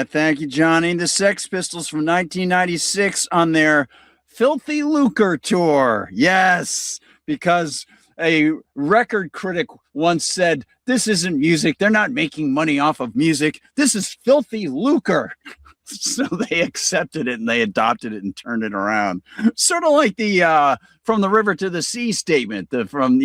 Yeah, thank you, Johnny. The Sex Pistols from 1996 on their Filthy Lucre tour. Yes, because a record critic once said, "This isn't music. They're not making money off of music. This is filthy lucre." So they accepted it and they adopted it and turned it around. Sort of like the from the river to the sea statement from,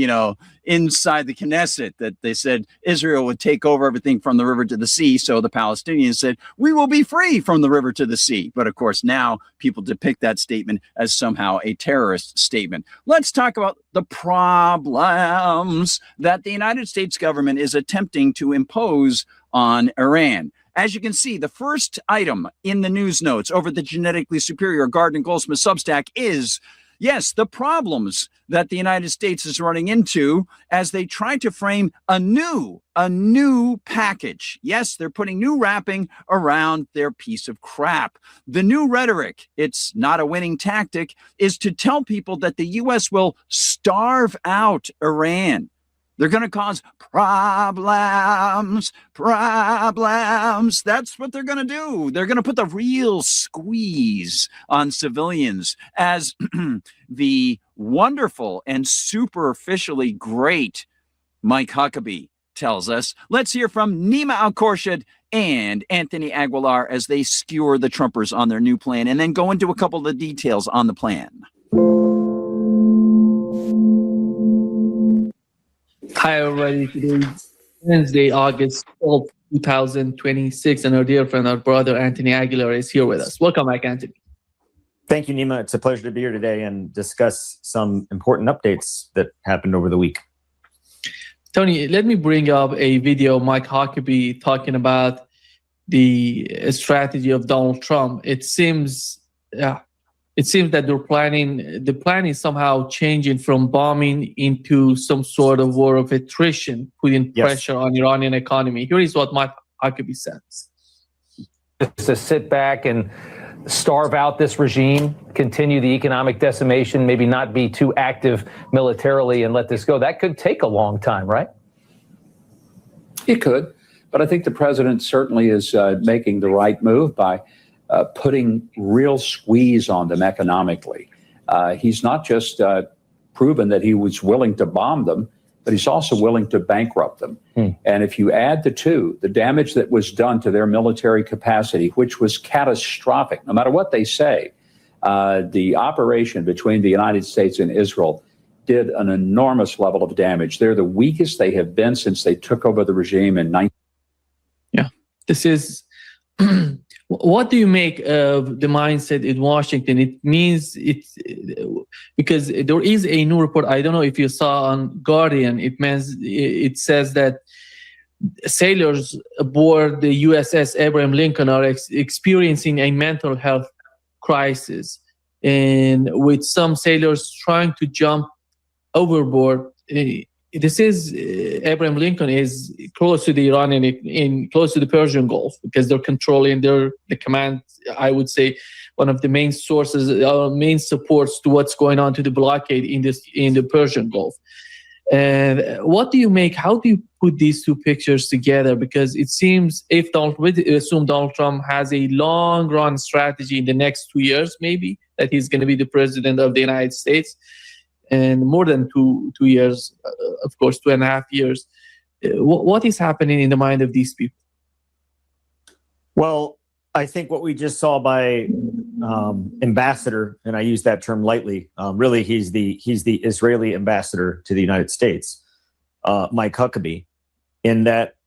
inside the Knesset, that they said Israel would take over everything from the river to the sea. So the Palestinians said, we will be free from the river to the sea. But of course, now people depict that statement as somehow a terrorist statement. Let's talk about the problems that the United States government is attempting to impose on Iran. As you can see, the first item in the news notes over the Genetically Superior Gardner Goldsmith Substack is, yes, the problems that the United States is running into as they try to frame a new package. Yes, they're putting new wrapping around their piece of crap. The new rhetoric, it's not a winning tactic, is to tell people that the U.S. will starve out Iran. They're going to cause problems. That's what they're going to do. They're going to put the real squeeze on civilians, as the wonderful and superficially great Mike Huckabee tells us. Let's hear from Nima Al-Khorshid and Anthony Aguilar as they skewer the Trumpers on their new plan, and then go into a couple of the details on the plan. Hi, everybody. Today is Wednesday, August 12th, 2026, and our dear friend, our brother, Anthony Aguilar, is here with us. Welcome back, Anthony. Thank you, Nima. It's a pleasure to be here today and discuss some important updates that happened over the week. Tony, let me bring up a video of Mike Huckabee talking about the strategy of Donald Trump. It seems that the plan is somehow changing from bombing into some sort of war of attrition, putting pressure on Iranian economy. Here is what Mike Huckabee says. Just to sit back and starve out this regime, continue the economic decimation, maybe not be too active militarily and let this go. That could take a long time, right? It could, but I think the president certainly is making the right move by putting real squeeze on them economically. He's not just proven that he was willing to bomb them, but he's also willing to bankrupt them. And if you add the two, the damage that was done to their military capacity, which was catastrophic, no matter what they say, the operation between the United States and Israel did an enormous level of damage. They're the weakest they have been since they took over the regime in 19. Yeah, this is... What do you make of the mindset in Washington? It means because there is a new report. I don't know if you saw on Guardian. It says that sailors aboard the USS Abraham Lincoln are experiencing a mental health crisis, and with some sailors trying to jump overboard. This is Abraham Lincoln is close to the Iranian, close to the Persian Gulf, because they're controlling the command. I would say one of the main sources, main supports to what's going on to the blockade in the Persian Gulf. And what do you make? How do you put these two pictures together? Because it seems we assume Donald Trump has a long run strategy in the next 2 years, maybe, that he's going to be the president of the United States. And more than two years, of course, 2.5 years. What is happening in the mind of these people? Well, I think what we just saw by ambassador, and I use that term lightly, really he's the Israeli ambassador to the United States, Mike Huckabee, in that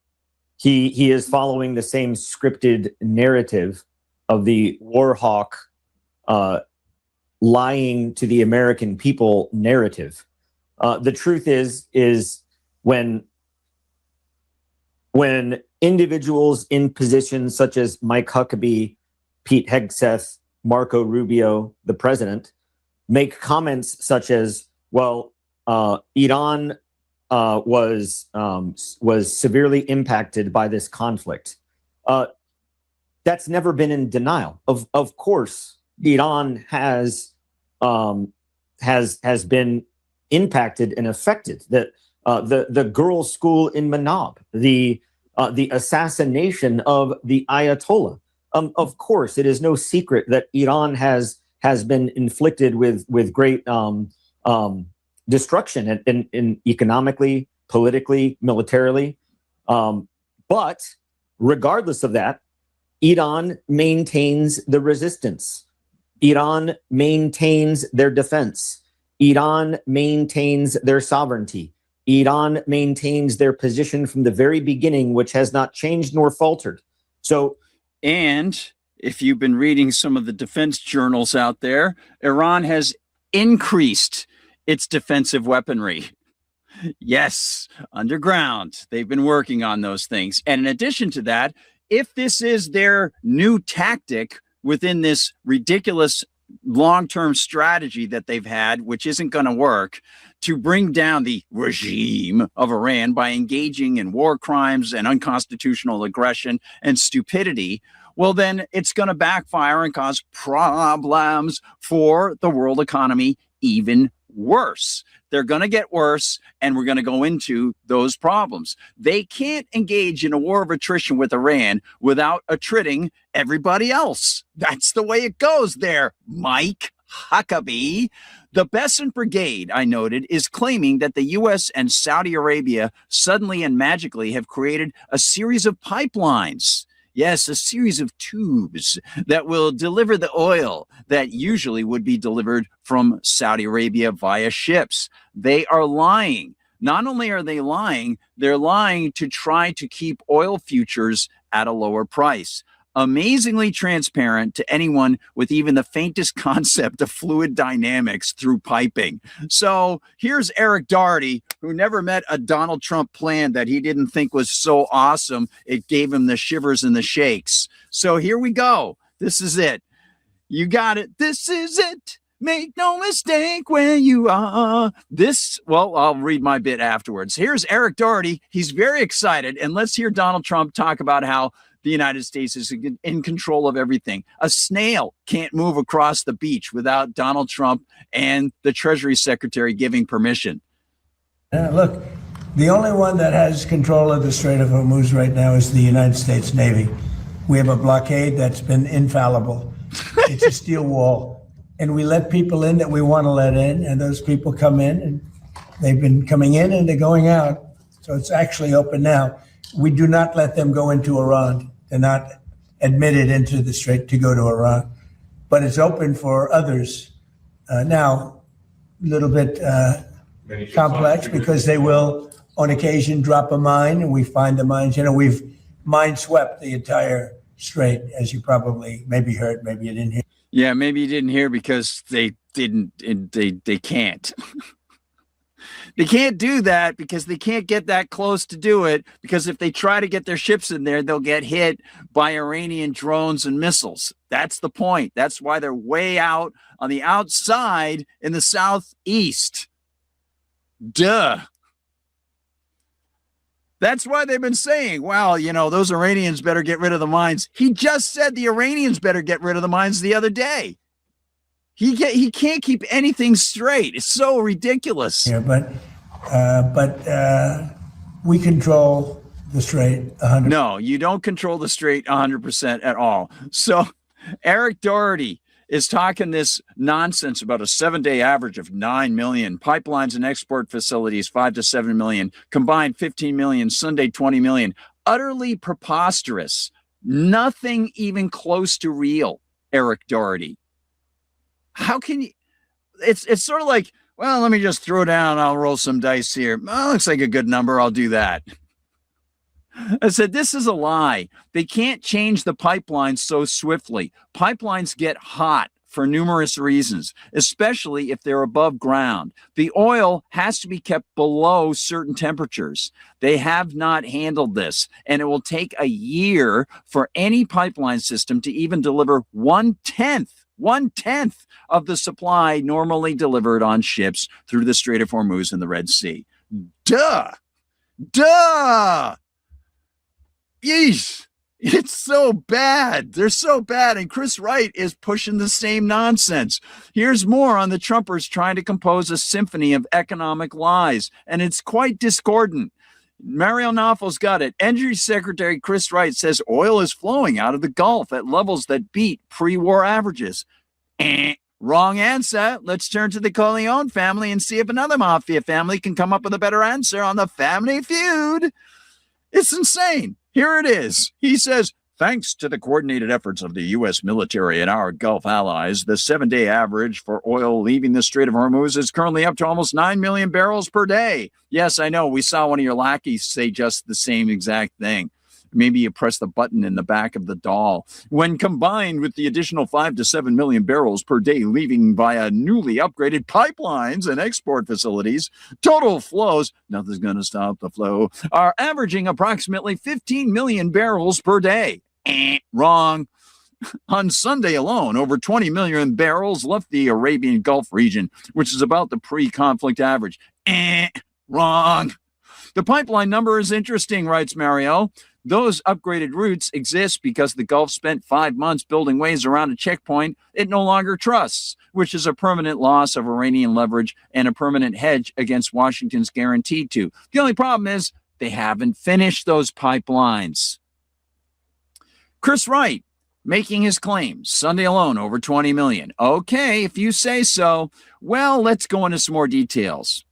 he is following the same scripted narrative of the war hawk lying to the American people narrative. The truth is when individuals in positions such as Mike Huckabee, Pete Hegseth, Marco Rubio, the president, make comments such as, well, Iran was severely impacted by this conflict. That's never been in denial. Of course, Iran has been impacted and affected. The girls' school in Manab, the assassination of the Ayatollah, Of course, it is no secret that Iran has been inflicted with great destruction in economically, politically, militarily. But regardless of that, Iran maintains the resistance. Iran maintains their defense. Iran maintains their sovereignty. Iran maintains their position from the very beginning, which has not changed nor faltered. So, and if you've been reading some of the defense journals out there, Iran has increased its defensive weaponry. Yes, underground. They've been working on those things. And in addition to that, if this is their new tactic within this ridiculous long-term strategy that they've had, which isn't going to work, to bring down the regime of Iran by engaging in war crimes and unconstitutional aggression and stupidity, well, then it's going to backfire and cause problems for the world economy even worse. They're going to get worse, and we're going to go into those problems. They can't engage in a war of attrition with Iran without attriting everybody else. That's the way it goes there, Mike Huckabee. The Besant Brigade, I noted, is claiming that the U.S. and Saudi Arabia suddenly and magically have created a series of pipelines. Yes, a series of tubes that will deliver the oil that usually would be delivered from Saudi Arabia via ships. They are lying. Not only are they lying, they're lying to try to keep oil futures at a lower price. Amazingly transparent to anyone with even the faintest concept of fluid dynamics through piping. So here's Eric Doherty, who never met a Donald Trump plan that he didn't think was so awesome it gave him the shivers and the shakes. So here we go. This is it. You got it. This is it. Make no mistake when you are this. Well, I'll read my bit afterwards. Here's Eric Doherty. He's very excited. And let's hear Donald Trump talk about how the United States is in control of everything. A snail can't move across the beach without Donald Trump and the Treasury Secretary giving permission. Look, the only one that has control of the Strait of Hormuz right now is the United States Navy. We have a blockade that's been infallible. It's a steel wall. And we let people in that we want to let in, and those people come in, and they've been coming in and they're going out. So it's actually open now. We do not let them go into Iran. They're not admitted into the strait to go to Iran, but it's open for others. Now, a little bit complex because they will, on occasion, drop a mine, and we find the mines. You know, we've mine swept the entire strait, as you probably maybe heard, maybe you didn't hear. Yeah, maybe you didn't hear because they didn't. They can't. They can't do that because they can't get that close to do it, because if they try to get their ships in there, they'll get hit by Iranian drones and missiles. That's the point. That's why they're way out on the outside in the southeast. Duh. That's why they've been saying, well, you know, those Iranians better get rid of the mines. He just said the Iranians better get rid of the mines the other day. He can't keep anything straight. It's so ridiculous. Yeah, but we control the strait 100%. No, you don't control the strait 100% at all. So Eric Doherty is talking this nonsense about a 7-day average of 9 million, pipelines and export facilities 5 to 7 million, combined 15 million, Sunday 20 million. Utterly preposterous. Nothing even close to real, Eric Doherty. How can you? It's sort of like, well, let me just throw down. I'll roll some dice here. Well, looks like a good number. I'll do that. I said, this is a lie. They can't change the pipelines so swiftly. Pipelines get hot for numerous reasons, especially if they're above ground. The oil has to be kept below certain temperatures. They have not handled this, and it will take a year for any pipeline system to even deliver 1/10 of the supply normally delivered on ships through the Strait of Hormuz and the Red Sea. Duh! Yeesh! It's so bad. They're so bad. And Chris Wright is pushing the same nonsense. Here's more on the Trumpers trying to compose a symphony of economic lies. And it's quite discordant. Mario Naffel's got it. Energy Secretary Chris Wright says oil is flowing out of the Gulf at levels that beat pre-war averages. Wrong answer. Let's turn to the Corleone family and see if another mafia family can come up with a better answer on the Family Feud. It's insane. Here it is. He says, thanks to the coordinated efforts of the U.S. military and our Gulf allies, the 7-day average for oil leaving the Strait of Hormuz is currently up to almost 9 million barrels per day. Yes, I know. We saw one of your lackeys say just the same exact thing. Maybe you press the button in the back of the doll. When combined with the additional 5 to 7 million barrels per day leaving via newly upgraded pipelines and export facilities, total flows, nothing's going to stop the flow, are averaging approximately 15 million barrels per day. Wrong. On Sunday alone, over 20 million barrels left the Arabian Gulf region, which is about the pre-conflict average. Wrong. The pipeline number is interesting, writes Mario. Those upgraded routes exist because the Gulf spent 5 months building ways around a checkpoint it no longer trusts, which is a permanent loss of Iranian leverage and a permanent hedge against Washington's guarantee to. The only problem is they haven't finished those pipelines. Chris Wright making his claims. Sunday alone, over 20 million. Okay, if you say so. Well, let's go into some more details.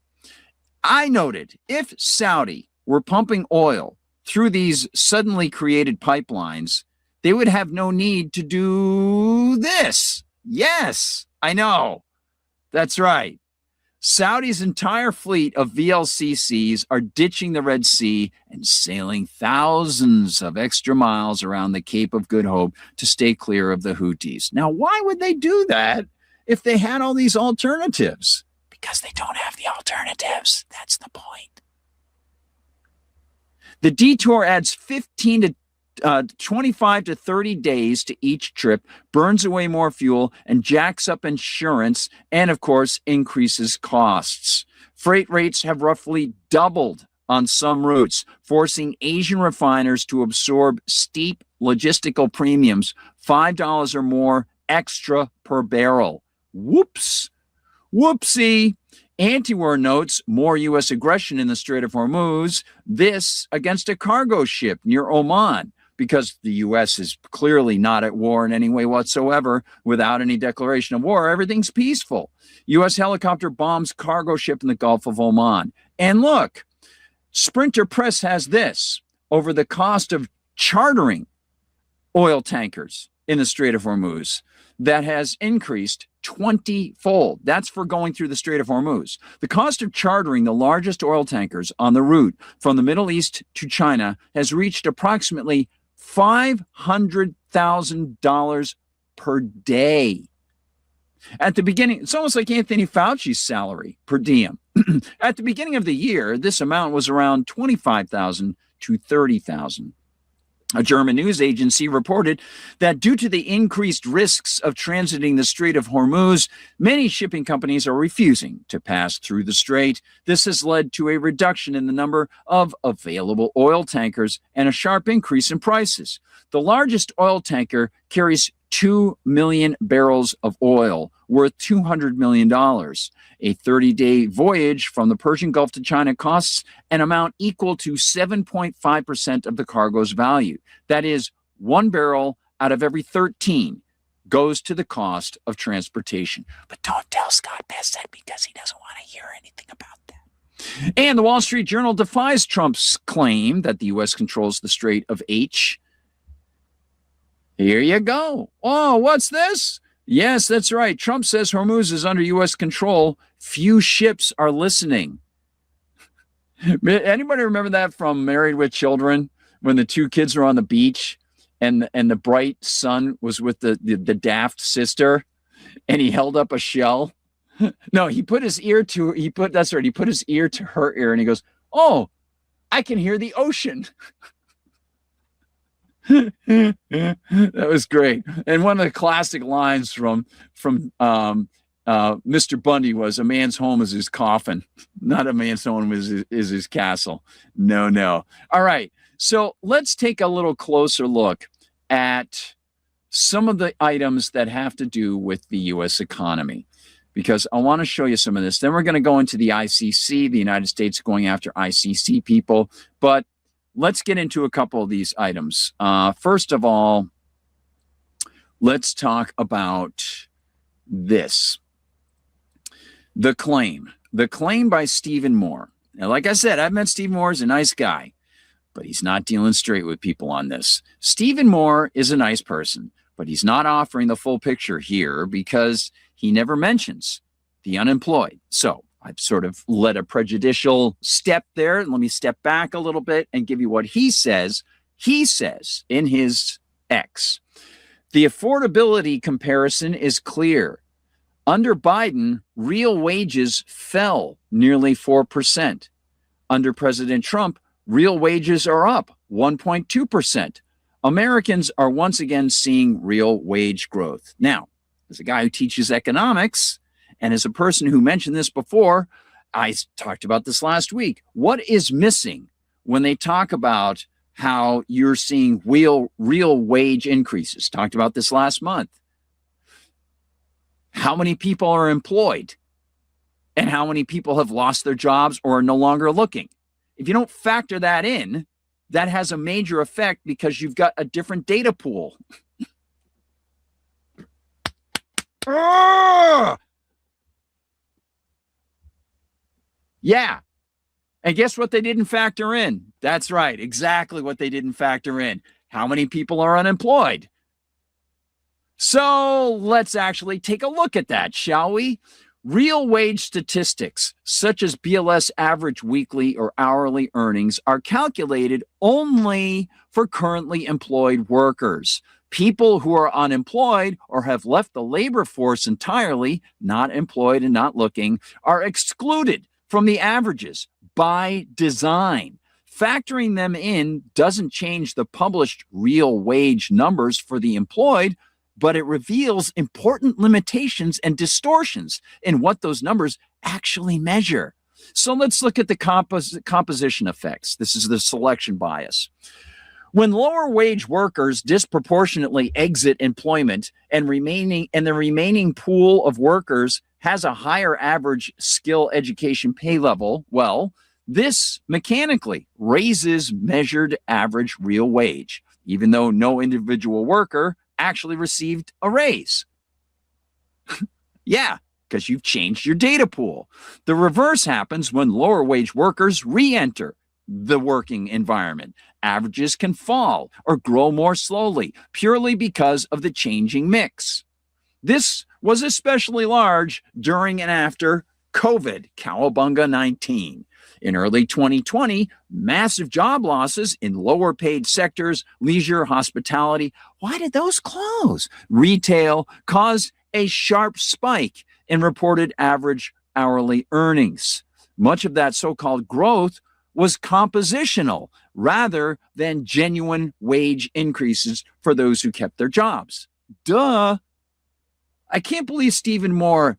I noted if Saudi were pumping oil through these suddenly created pipelines, they would have no need to do this. Yes, I know. That's right. Saudi's entire fleet of VLCCs are ditching the Red Sea and sailing thousands of extra miles around the Cape of Good Hope to stay clear of the Houthis. Now, why would they do that if they had all these alternatives? Because they don't have the alternatives. That's the point. The detour adds 15 to 25 to 30 days to each trip, burns away more fuel, and jacks up insurance, and of course, increases costs. Freight rates have roughly doubled on some routes, forcing Asian refiners to absorb steep logistical premiums, $5 or more extra per barrel. Whoops. Whoopsie. Anti-war notes more U.S. aggression in the Strait of Hormuz, this against a cargo ship near Oman, because the U.S. is clearly not at war in any way whatsoever. Without any declaration of war, everything's peaceful. U.S. helicopter bombs cargo ship in the Gulf of Oman. And look, Sprinter Press has this over the cost of chartering oil tankers in the Strait of Hormuz that has increased 20-fold. That's for going through the Strait of Hormuz. The cost of chartering the largest oil tankers on the route from the Middle East to China has reached approximately $500,000 per day. At the beginning, it's almost like Anthony Fauci's salary per diem. At the beginning of the year, this amount was around $25,000 to $30,000. A German news agency reported that due to the increased risks of transiting the Strait of Hormuz, many shipping companies are refusing to pass through the strait. This has led to a reduction in the number of available oil tankers and a sharp increase in prices. The largest oil tanker carries 2 million barrels of oil worth $200 million. A 30-day voyage from the Persian Gulf to China costs an amount equal to 7.5% of the cargo's value. That is, 1 barrel out of every 13 goes to the cost of transportation. But don't tell Scott Bassett because he doesn't want to hear anything about that. And the Wall Street Journal defies Trump's claim that the U.S. controls the Strait of H. Here you go. Oh, what's this? Yes, that's right. Trump says Hormuz is under U.S. control. Few ships are listening. Anybody remember that from Married with Children when the two kids were on the beach and the bright son was with the daft sister and he held up a shell? No, he put his ear to he put his ear to her ear and he goes, "Oh, I can hear the ocean." That was great. And one of the classic lines from Mr. Bundy was, "A man's home is his coffin, not a man's home is his castle." No. All right. So let's take a little closer look at some of the items that have to do with the U.S. economy, because I want to show you some of this. Then we're going to go into the ICC, the United States going after ICC people. But let's get into a couple of these items. First of all, let's talk about this. The claim by Stephen Moore. Now, like I said, I've met Stephen Moore. He's a nice guy, but he's not dealing straight with people on this. Stephen Moore is a nice person, but he's not offering the full picture here because he never mentions the unemployed. So I've sort of led a prejudicial step there. Let me step back a little bit and give you what he says. He says in his X, the affordability comparison is clear. Under Biden, real wages fell nearly 4%. Under President Trump, real wages are up 1.2%. Americans are once again seeing real wage growth. Now, as a guy who teaches economics and as a person who mentioned this before, I talked about this last week. What is missing when they talk about how you're seeing real wage increases? Talked about this last month. How many people are employed and how many people have lost their jobs or are no longer looking? If you don't factor that in, that has a major effect because you've got a different data pool. Yeah. And guess what they didn't factor in? That's right. Exactly what they didn't factor in. How many people are unemployed? So let's actually take a look at that, shall we? Real wage statistics, such as BLS average weekly or hourly earnings, are calculated only for currently employed workers. People who are unemployed or have left the labor force entirely, not employed and not looking, are excluded from the averages by design. Factoring them in doesn't change the published real wage numbers for the employed, but it reveals important limitations and distortions in what those numbers actually measure. So let's look at the composition effects. This is the selection bias. When lower wage workers disproportionately exit employment and the remaining pool of workers has a higher average skill education pay level, well, this mechanically raises measured average real wage, even though no individual worker actually received a raise. Yeah, because you've changed your data pool. The reverse happens when lower wage workers re-enter the working environment. Averages can fall or grow more slowly purely because of the changing mix. This was especially large during and after COVID, Cowabunga 19. In early 2020, massive job losses in lower paid sectors, leisure, hospitality. Why did those close? Retail caused a sharp spike in reported average hourly earnings. Much of that so-called growth was compositional rather than genuine wage increases for those who kept their jobs. Duh. I can't believe Stephen Moore.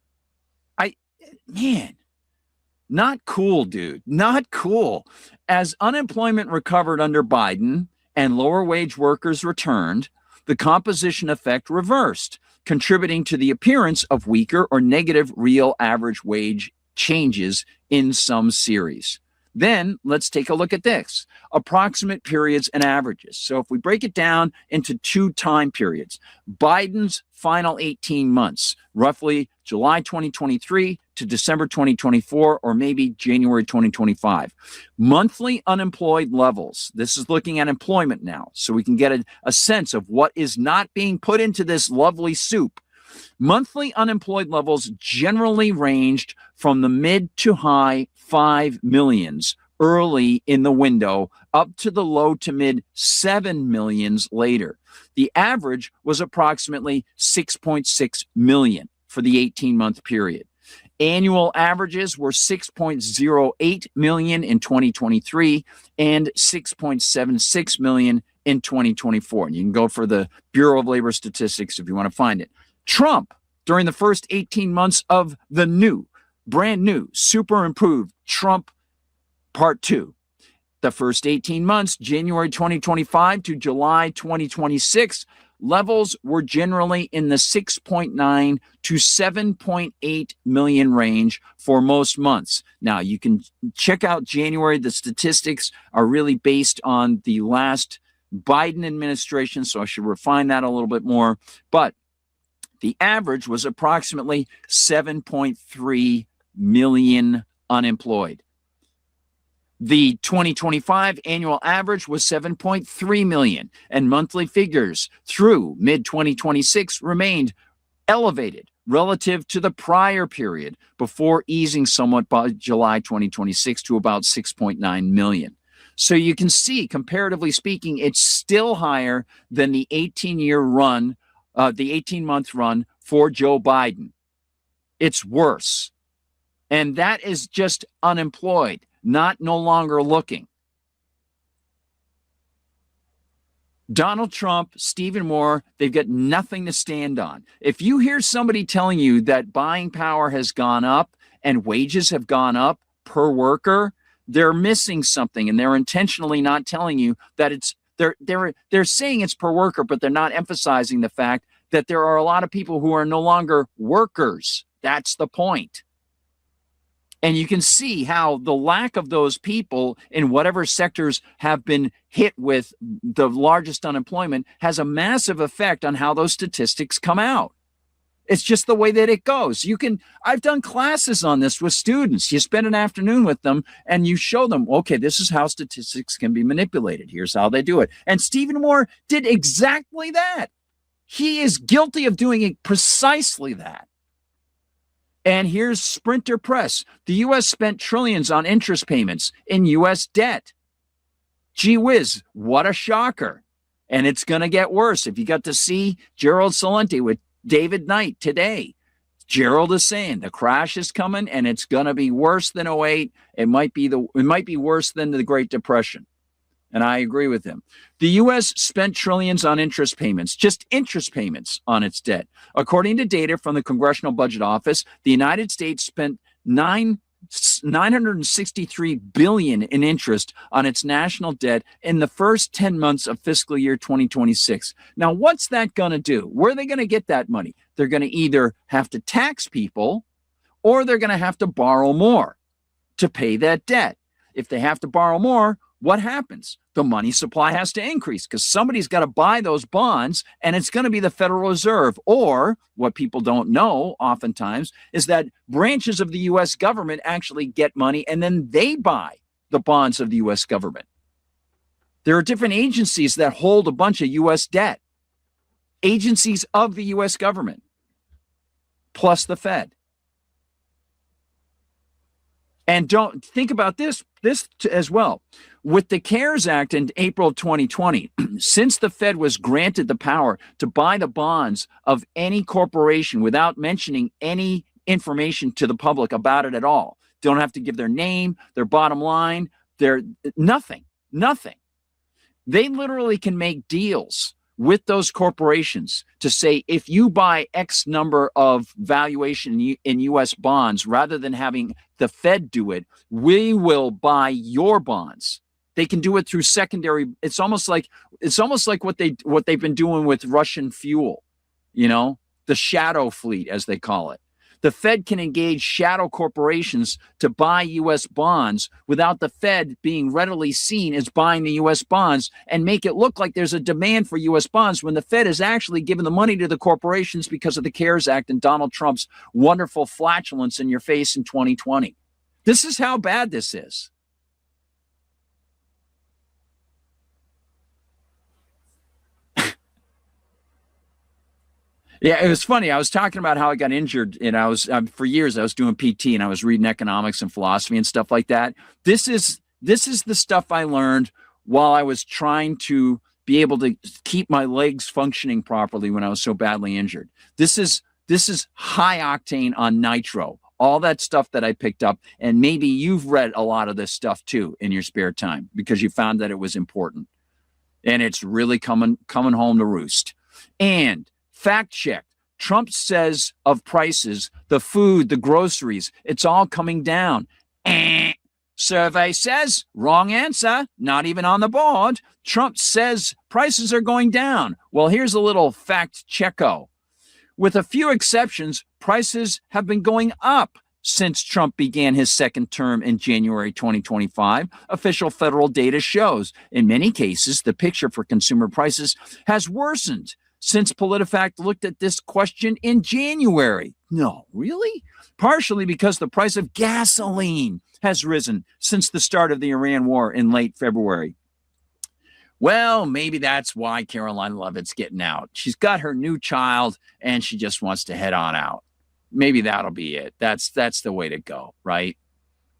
Not cool, dude. Not cool. As unemployment recovered under Biden and lower wage workers returned, the composition effect reversed, contributing to the appearance of weaker or negative real average wage changes in some series. Then let's take a look at this. Approximate periods and averages. So if we break it down into two time periods, Biden's final 18 months, roughly July 2023 to December 2024, or maybe January 2025. Monthly unemployed levels. This is looking at employment now, so we can get a sense of what is not being put into this lovely soup. Monthly unemployed levels generally ranged from the mid to high 5 millions early in the window up to the low to mid 7 millions later. The average was approximately 6.6 million for the 18-month period. Annual averages were 6.08 million in 2023 and 6.76 million in 2024. And you can go for the Bureau of Labor Statistics if you want to find it. Trump, during the first 18 months of the brand new, super improved Trump Part 2. The first 18 months, January 2025 to July 2026, levels were generally in the 6.9 to 7.8 million range for most months. Now, you can check out January. The statistics are really based on the last Biden administration, so I should refine that a little bit more. But the average was approximately 7.3 million unemployed. The 2025 annual average was 7.3 million, and monthly figures through mid-2026 remained elevated relative to the prior period before easing somewhat by July 2026 to about 6.9 million. So you can see, comparatively speaking, it's still higher than the 18-year run, the 18-month run for Joe Biden. It's worse. And that is just unemployed, not no longer looking. Donald Trump, Stephen Moore, they've got nothing to stand on. If you hear somebody telling you that buying power has gone up and wages have gone up per worker, they're missing something, and they're intentionally not telling you that it's they're saying it's per worker, but they're not emphasizing the fact that there are a lot of people who are no longer workers. That's the point. And you can see how the lack of those people in whatever sectors have been hit with the largest unemployment has a massive effect on how those statistics come out. It's just the way that it goes. I've done classes on this with students. You spend an afternoon with them and you show them, okay, this is how statistics can be manipulated. Here's how they do it. And Stephen Moore did exactly that. He is guilty of doing precisely that. And here's Sprinter Press. The U.S. spent trillions on interest payments in U.S. debt. Gee whiz, what a shocker. And it's going to get worse. If you got to see Gerald Celente with David Knight today, Gerald is saying the crash is coming and it's going to be worse than 08. It might be worse than the Great Depression. And I agree with him. The U.S. spent trillions on interest payments, just interest payments on its debt. According to data from the Congressional Budget Office, the United States spent $963 billion in interest on its national debt in the first 10 months of fiscal year 2026. Now, what's that going to do? Where are they going to get that money? They're going to either have to tax people or they're going to have to borrow more to pay that debt. If they have to borrow more, what happens? The money supply has to increase because somebody's got to buy those bonds, and it's going to be the Federal Reserve. Or what people don't know oftentimes is that branches of the U.S. government actually get money and then they buy the bonds of the U.S. government. There are different agencies that hold a bunch of U.S. debt, agencies of the U.S. government, plus the Fed. And don't think about this as well. With the CARES Act in April of 2020, since the Fed was granted the power to buy the bonds of any corporation without mentioning any information to the public about it at all, don't have to give their name, their bottom line, their nothing. They literally can make deals with those corporations to say, if you buy X number of valuation in U.S. bonds, rather than having the Fed do it, we will buy your bonds. They can do it through secondary. It's almost like what they've been doing with Russian fuel, the shadow fleet, as they call it. The Fed can engage shadow corporations to buy U.S. bonds without the Fed being readily seen as buying the U.S. bonds and make it look like there's a demand for U.S. bonds when the Fed is actually giving the money to the corporations because of the CARES Act and Donald Trump's wonderful flatulence in your face in 2020. This is how bad this is. Yeah, it was funny. I was talking about how I got injured, and for years I was doing PT and I was reading economics and philosophy and stuff like that. This is the stuff I learned while I was trying to be able to keep my legs functioning properly when I was so badly injured. This is high octane on nitro. All that stuff that I picked up, and maybe you've read a lot of this stuff too in your spare time because you found that it was important, and it's really coming home to roost. And fact check. Trump says of prices, the food, the groceries, it's all coming down. Survey says, wrong answer, not even on the board. Trump says prices are going down. Well, here's a little fact checko. With a few exceptions, prices have been going up since Trump began his second term in January 2025. Official federal data shows. In many cases, the picture for consumer prices has worsened since PolitiFact looked at this question in January. No, really? Partially because the price of gasoline has risen since the start of the Iran war in late February. Well, maybe that's why Caroline Leavitt's getting out. She's got her new child and she just wants to head on out. Maybe that'll be it. That's the way to go, right?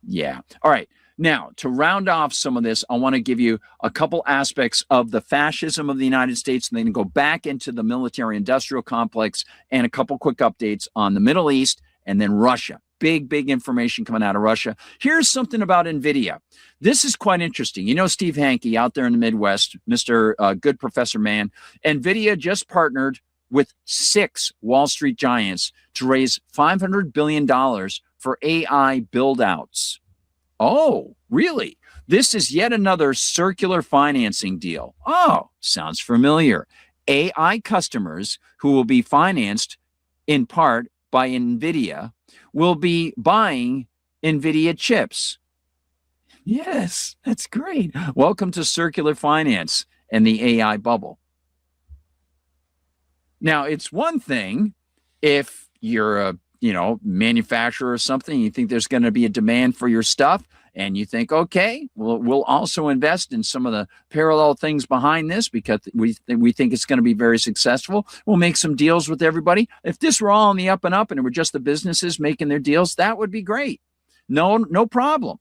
Yeah. All right. Now, to round off some of this, I want to give you a couple aspects of the fascism of the United States and then go back into the military-industrial complex and a couple quick updates on the Middle East and then Russia. Big information coming out of Russia. Here's something about NVIDIA. This is quite interesting. You know Steve Hanke out there in the Midwest, Mr. Good Professor Man. NVIDIA just partnered with 6 Wall Street giants to raise $500 billion for AI build-outs. Oh, really? This is yet another circular financing deal. Oh, sounds familiar. AI customers who will be financed in part by NVIDIA will be buying NVIDIA chips. Yes, that's great. Welcome to circular finance and the AI bubble. Now, it's one thing if you're a manufacturer or something, you think there's going to be a demand for your stuff, and you think, okay, well, we'll also invest in some of the parallel things behind this because we think it's going to be very successful. We'll make some deals with everybody. If this were all on the up and up and it were just the businesses making their deals, that would be great. No problem.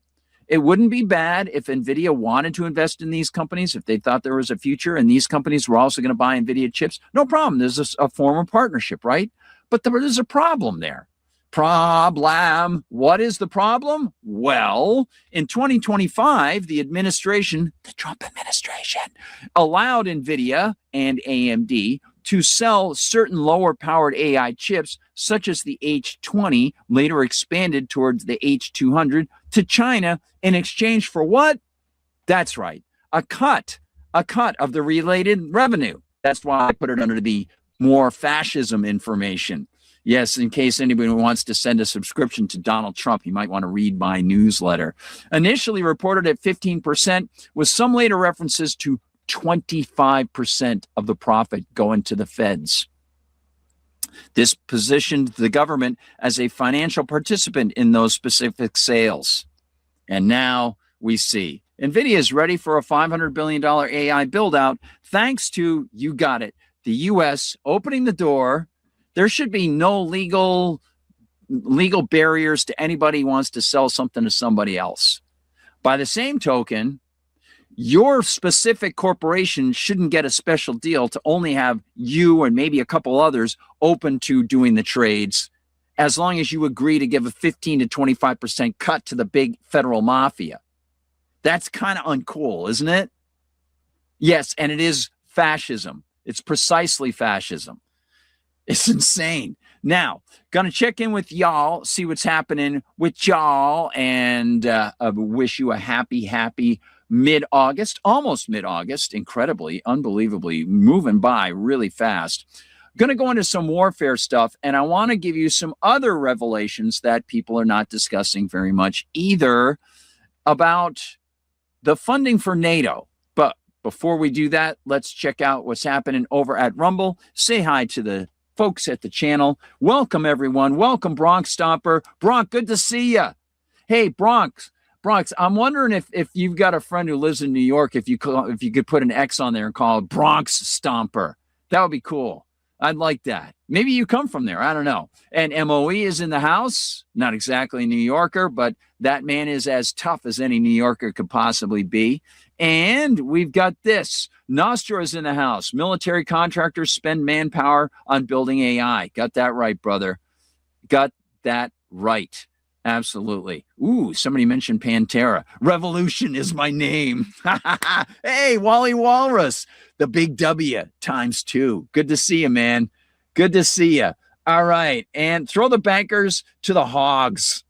It wouldn't be bad if NVIDIA wanted to invest in these companies, if they thought there was a future and these companies were also going to buy NVIDIA chips. No problem. There's a form of partnership, right? But there's a problem there. Problem. What is the problem? Well, in 2025, the Trump administration, allowed NVIDIA and AMD to sell certain lower-powered AI chips, such as the H20, later expanded towards the H200, to China in exchange for what? That's right, a cut of the related revenue. That's why I put it under the more fascism information. Yes, in case anybody wants to send a subscription to Donald Trump, you might want to read my newsletter. Initially reported at 15%, with some later references to 25% of the profit going to the feds. This positioned the government as a financial participant in those specific sales. And now we see NVIDIA is ready for a $500 billion AI build-out thanks to, you got it, the U.S. opening the door. There should be no legal barriers to anybody who wants to sell something to somebody else. By the same token, your specific corporation shouldn't get a special deal to only have you and maybe a couple others open to doing the trades, as long as you agree to give a 15 to 25% cut to the big federal mafia. That's kind of uncool, isn't it? Yes, and it is fascism. It's precisely fascism. It's insane. Now, gonna check in with y'all, see what's happening with y'all, and wish you a happy mid-August, almost mid-August, incredibly, unbelievably, moving by really fast. Going to go into some warfare stuff, and I want to give you some other revelations that people are not discussing very much either about the funding for NATO. But before we do that, let's check out what's happening over at Rumble. Say hi to the folks at the channel. Welcome, everyone. Welcome, Bronx Stomper. Bronx, good to see you. Hey, Bronx, I'm wondering if you've got a friend who lives in New York, if you could put an X on there and call it Bronx Stomper. That would be cool. I'd like that. Maybe you come from there. I don't know. And MOE is in the house. Not exactly a New Yorker, but that man is as tough as any New Yorker could possibly be. And we've got this. Nostra is in the house. Military contractors spend manpower on building AI. Got that right, brother. Got that right. Absolutely. Ooh, somebody mentioned Pantera. Revolution is my name. Hey, Wally Walrus, the big W ×2. Good to see you, man. Good to see you. All right. And throw the bankers to the hogs.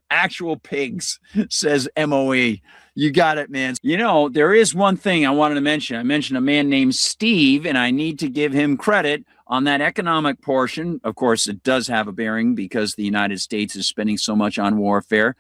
Actual pigs, says MOE. You got it, man. You know, there is one thing I wanted to mention. I mentioned a man named Steve, and I need to give him credit on that economic portion. Of course, it does have a bearing because the United States is spending so much on warfare.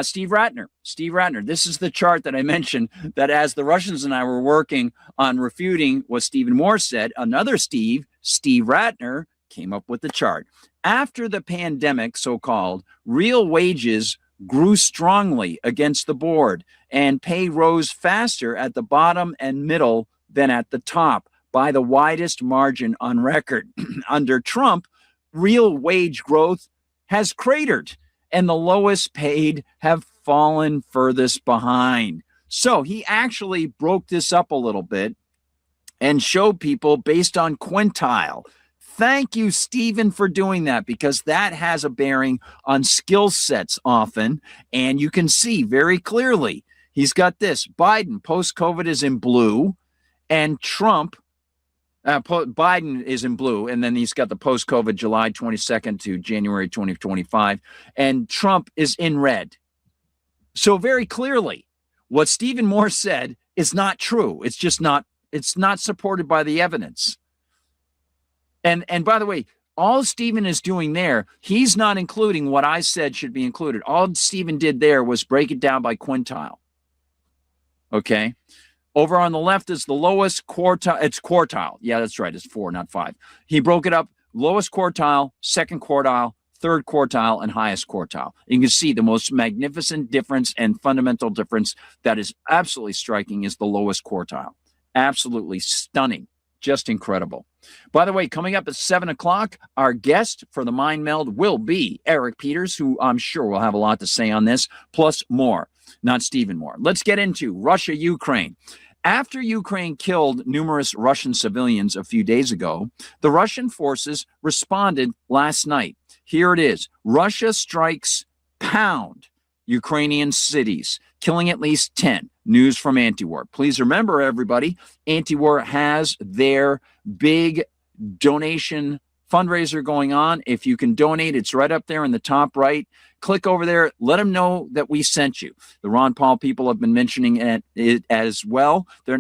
Steve Ratner. This is the chart that I mentioned that as the Russians and I were working on refuting what Stephen Moore said, another Steve Ratner, came up with the chart. After the pandemic, so-called, real wages grew strongly against the board, and pay rose faster at the bottom and middle than at the top by the widest margin on record. Under Trump, real wage growth has cratered, and the lowest paid have fallen furthest behind. So he actually broke this up a little bit and showed people based on quintile. Thank you, Stephen, for doing that, because that has a bearing on skill sets often. And you can see very clearly, he's got this. Biden, post-COVID, is in blue, and Trump, Biden is in blue, and then he's got the post-COVID July 22nd to January 2025, and Trump is in red. So very clearly, what Stephen Moore said is not true. It's just not, it's not supported by the evidence. And by the way, all Stephen is doing there, he's not including what I said should be included. All Stephen did there was break it down by quintile. Okay. Over on the left is the lowest quartile. It's quartile. Yeah, that's right. It's 4, not 5. He broke it up: lowest quartile, second quartile, third quartile, and highest quartile. You can see the most magnificent difference and fundamental difference that is absolutely striking is the lowest quartile. Absolutely stunning. Just incredible. By the way, coming up at 7 o'clock, our guest for the Mind Meld will be Eric Peters, who I'm sure will have a lot to say on this, plus more, not Stephen Moore. Let's get into Russia-Ukraine. After Ukraine killed numerous Russian civilians a few days ago, the Russian forces responded last night. Here it is. Russia strikes pound Ukrainian cities, killing at least 10. News from Antiwar. Please remember, everybody, Antiwar has their big donation fundraiser going on. If you can donate, it's right up there in the top right. Click over there. Let them know that we sent you. The Ron Paul people have been mentioning it as well. They're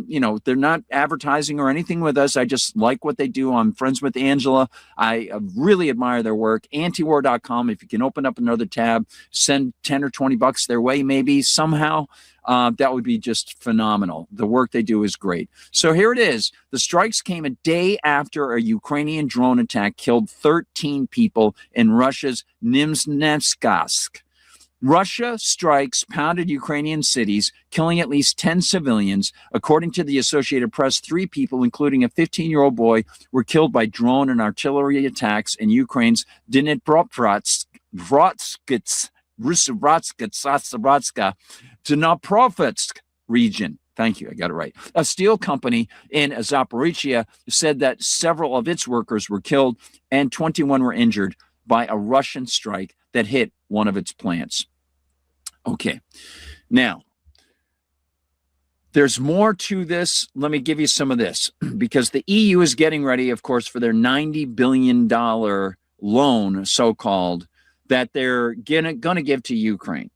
not advertising or anything with us. I just like what they do. I'm friends with Angela. I really admire their work. Antiwar.com. If you can open up another tab, send 10 or 20 bucks their way, maybe somehow. That would be just phenomenal. The work they do is great. So here it is. The strikes came a day after a Ukrainian drone attack killed 13 people in Russia's Nimznevsk. Russia strikes pounded Ukrainian cities, killing at least 10 civilians. According to the Associated Press, 3 people, including a 15-year-old boy, were killed by drone and artillery attacks in Ukraine's Dnipropetrovsk, Dnipropetrovsk region. Thank you. I got it right. A steel company in Zaporizhia said that several of its workers were killed and 21 were injured by a Russian strike that hit one of its plants. Okay. Now, there's more to this. Let me give you some of this, because the EU is getting ready, of course, for their $90 billion loan, so-called, that they're going to give to Ukraine.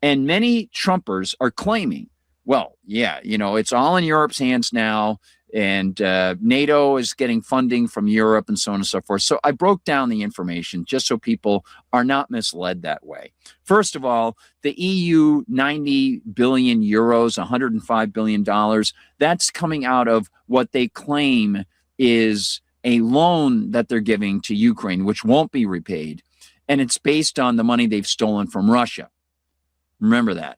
And many Trumpers are claiming, well, yeah, it's all in Europe's hands now, and NATO is getting funding from Europe and so on and so forth. So I broke down the information just so people are not misled that way. First of all, the EU 90 billion euros, $105 billion, that's coming out of what they claim is a loan that they're giving to Ukraine, which won't be repaid. And it's based on the money they've stolen from Russia. Remember that.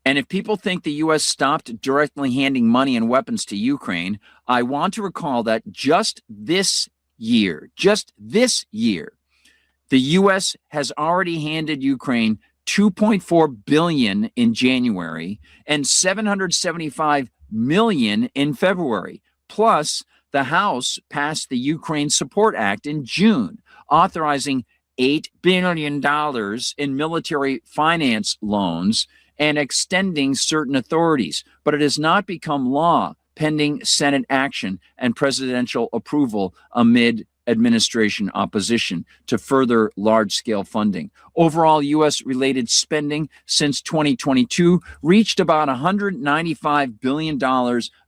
And if people think the U.S. stopped directly handing money and weapons to Ukraine, I want to recall that just this year, the U.S. has already handed Ukraine $2.4 billion in January and $775 million in February. Plus, the House passed the Ukraine Support Act in June, authorizing $8 billion in military finance loans and extending certain authorities, but it has not become law pending Senate action and presidential approval amid administration opposition to further large-scale funding. Overall, U.S.-related spending since 2022 reached about $195 billion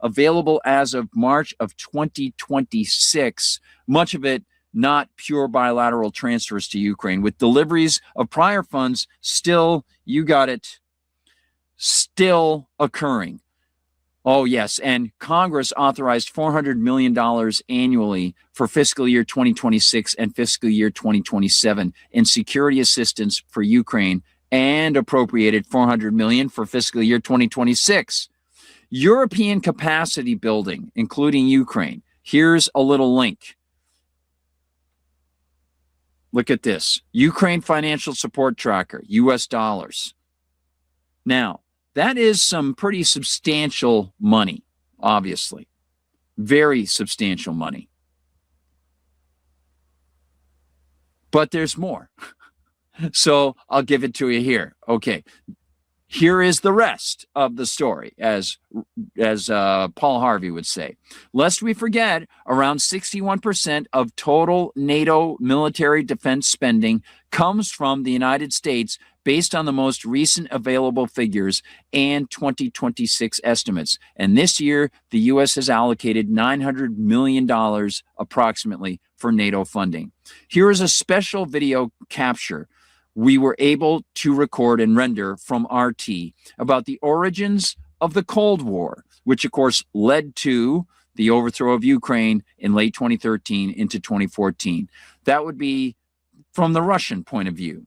available as of March of 2026, much of it not pure bilateral transfers to Ukraine, with deliveries of prior funds still, you got it, still occurring. Oh, yes. And Congress authorized $400 million annually for fiscal year 2026 and fiscal year 2027 in security assistance for Ukraine, and appropriated $400 million for fiscal year 2026. European capacity building, including Ukraine. Here's a little link. Look at this. Ukraine Financial Support Tracker, US dollars. Now, that is some pretty substantial money, obviously. Very substantial money. But there's more. So I'll give it to you here. Okay. Here is the rest of the story, as Paul Harvey would say. Lest we forget, around 61% of total NATO military defense spending comes from the United States, based on the most recent available figures and 2026 estimates. And this year, the U.S. has allocated $900 million approximately for NATO funding. Here is a special video capture we were able to record and render from RT about the origins of the Cold War, which of course led to the overthrow of Ukraine in late 2013 into 2014. That would be from the Russian point of view.